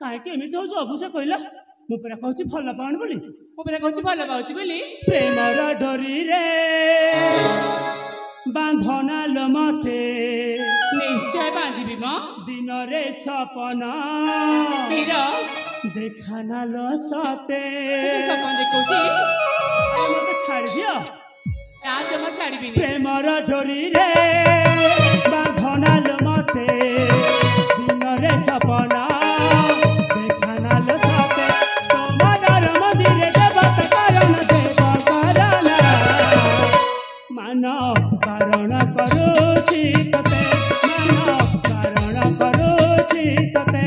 कहीं हूँ अबुझ कहला मु परा कहूँ भल पाउन बोली मु परा कहूँ भल पाउची बोली प्रेमर डोरी रे बांधना लो मते निश्चय बांधिबी म दिन रे सपना देखाना लो सते सपन देखौची मत छाड़ दियो ना जमा छाड़बी प्रेमर डोरी रे बांधना लो मते दिन रे सपना देखाना लो सते तोमर मंदिर देवत कारण देव करना मानो कारण करूची तते मानो कारण करूची तते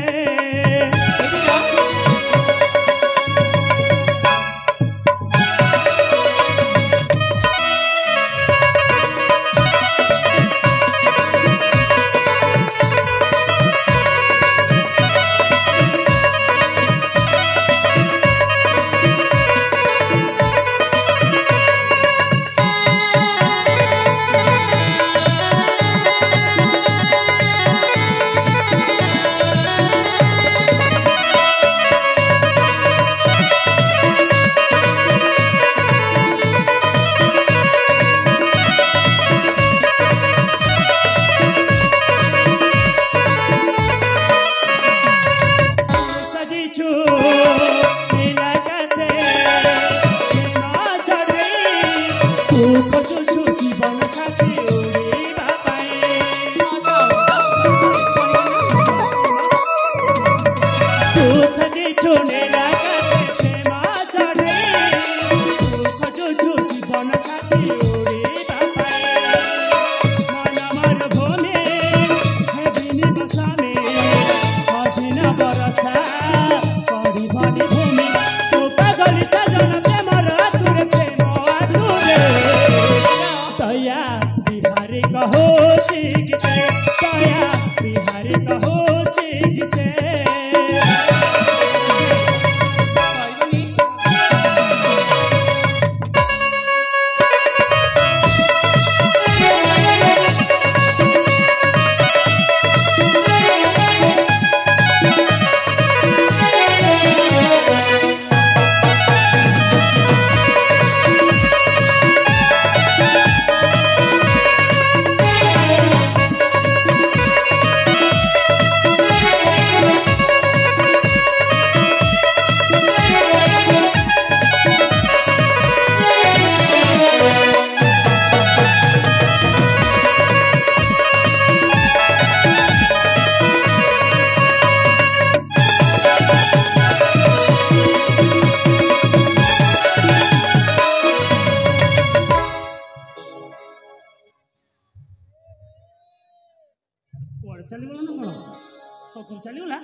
चलीगला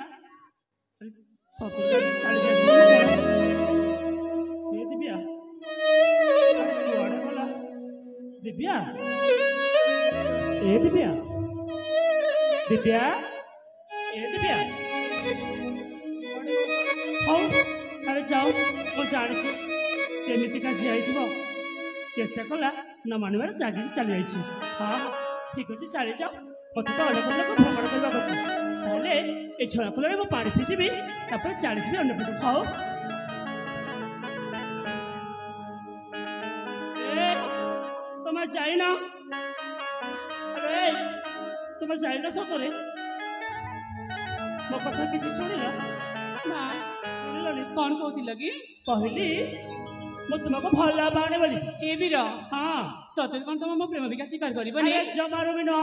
दिव्या दिव्या ए दिव्या दिव्या ए दिव्या अरे जाओ मु जानी केमिका झी चेष्टा कला न मानवर जागिरी चली जाइए हाँ ठीक अच्छे चली जाओ मत तो अनेक लोक भ्रमण करने ये झड़ फल में पानी पीसीबी चली जी अन्नपीठ खाओ तुम जाइना अरे तुम जाइना सतरे मो कथा किसी शुणिल ना शुणिल कौन कहती लगी कहली मु तुमको भल पाने बोली ए भी हाँ सतरे कौन तुम मो प्रेम विकास स्वीकार कर जमार भी न